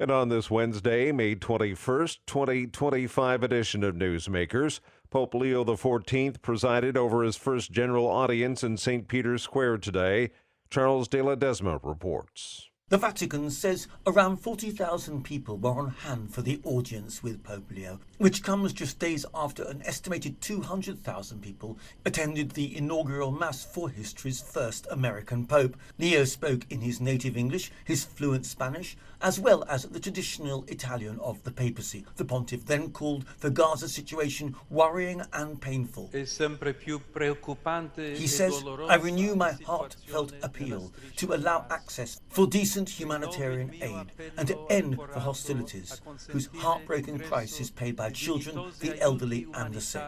And on this Wednesday, May 21st, 2025 edition of Newsmakers, Pope Leo XIV presided over his first general audience in St. Peter's Square today. Charles de la Desma reports. The Vatican says around 40,000 people were on hand for the audience with Pope Leo, which comes just days after an estimated 200,000 people attended the inaugural Mass for history's first American Pope. Leo spoke in his native English, his fluent Spanish, as well as the traditional Italian of the papacy. The pontiff then called the Gaza situation worrying and painful. He says, "I renew my heartfelt appeal to allow access for decent humanitarian aid and to end the hostilities, whose heartbreaking price is paid by children, the elderly and the sick."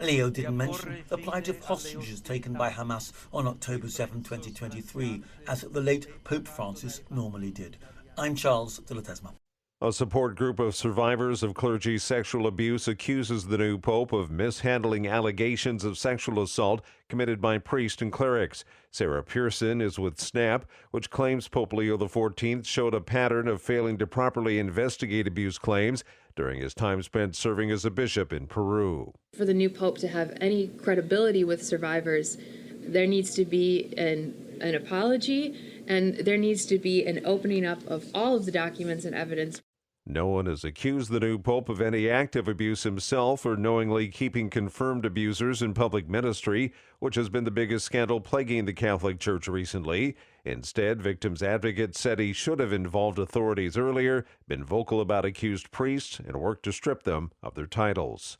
Leo didn't mention the plight of hostages taken by Hamas on October 7, 2023, as the late Pope Francis normally did. I'm Charles de la Desma. A support group of survivors of clergy sexual abuse accuses the new pope of mishandling allegations of sexual assault committed by priests and clerics. Sarah Pearson is with SNAP, which claims Pope Leo XIV showed a pattern of failing to properly investigate abuse claims during his time spent serving as a bishop in Peru. For the new pope to have any credibility with survivors, there needs to be an apology, and there needs to be an opening up of all of the documents and evidence. No one has accused the new pope of any act of abuse himself or knowingly keeping confirmed abusers in public ministry, which has been the biggest scandal plaguing the Catholic Church recently. Instead, victims' advocates said he should have involved authorities earlier, been vocal about accused priests, and worked to strip them of their titles.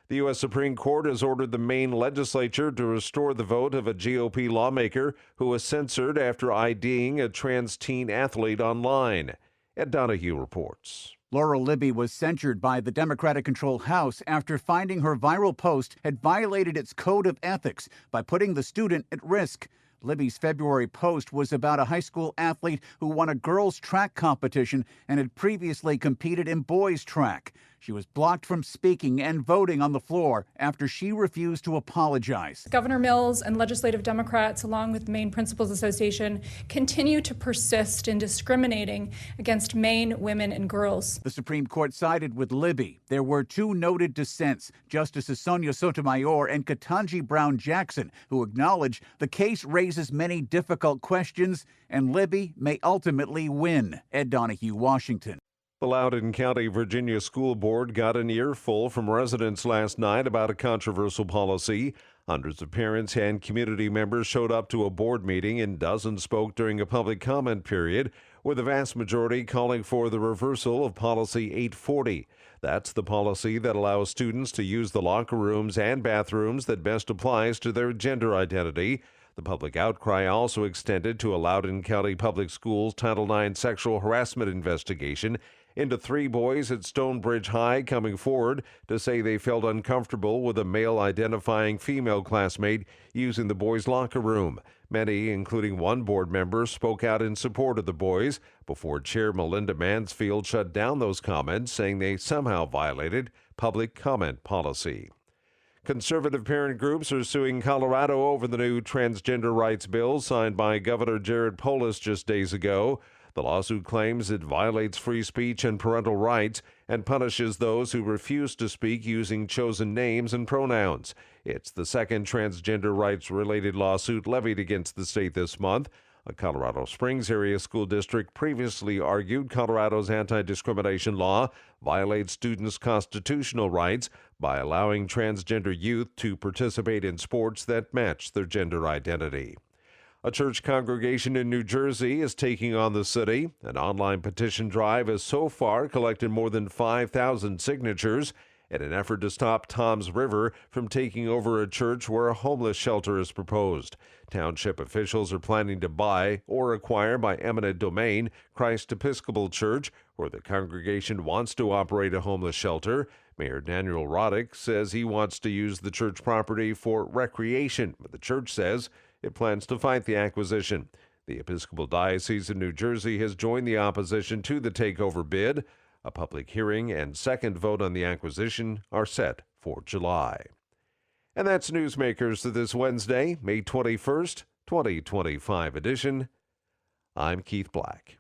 The U.S. Supreme Court has ordered the Maine legislature to restore the vote of a GOP lawmaker who was censored after IDing a trans teen athlete online. Ed Donahue reports. Laurel Libby was censured by the Democratic-controlled House after finding her viral post had violated its code of ethics by putting the student at risk. Libby's February post was about a high school athlete who won a girls' track competition and had previously competed in boys' track. She was blocked from speaking and voting on the floor after she refused to apologize. Governor Mills and legislative Democrats, along with the Maine Principals Association, continue to persist in discriminating against Maine women and girls. The Supreme Court sided with Libby. There were two noted dissents, Justices Sonia Sotomayor and Ketanji Brown Jackson, who acknowledge the case raises many difficult questions and Libby may ultimately win. Ed Donahue, Washington. The Loudoun County, Virginia School Board got an earful from residents last night about a controversial policy. Hundreds of parents and community members showed up to a board meeting and dozens spoke during a public comment period, with the vast majority calling for the reversal of Policy 840. That's the policy that allows students to use the locker rooms and bathrooms that best applies to their gender identity. The public outcry also extended to a Loudoun County Public Schools Title IX sexual harassment investigation into 3 boys at Stonebridge High coming forward to say they felt uncomfortable with a male-identifying female classmate using the boys' locker room. Many, including one board member, spoke out in support of the boys before Chair Melinda Mansfield shut down those comments, saying they somehow violated public comment policy. Conservative parent groups are suing Colorado over the new transgender rights bill signed by Governor Jared Polis just days ago. The lawsuit claims it violates free speech and parental rights and punishes those who refuse to speak using chosen names and pronouns. It's the second transgender rights-related lawsuit levied against the state this month. A Colorado Springs area school district previously argued Colorado's anti-discrimination law violates students' constitutional rights by allowing transgender youth to participate in sports that match their gender identity. A church congregation in New Jersey is taking on the city. An online petition drive has so far collected more than 5,000 signatures in an effort to stop Toms River from taking over a church where a homeless shelter is proposed. Township officials are planning to buy or acquire by eminent domain Christ Episcopal Church, where the congregation wants to operate a homeless shelter. Mayor Daniel Roddick says he wants to use the church property for recreation, but the church says it plans to fight the acquisition. The Episcopal Diocese of New Jersey has joined the opposition to the takeover bid. A public hearing and second vote on the acquisition are set for July. And that's Newsmakers for this Wednesday, May 21st, 2025 edition. I'm Keith Black.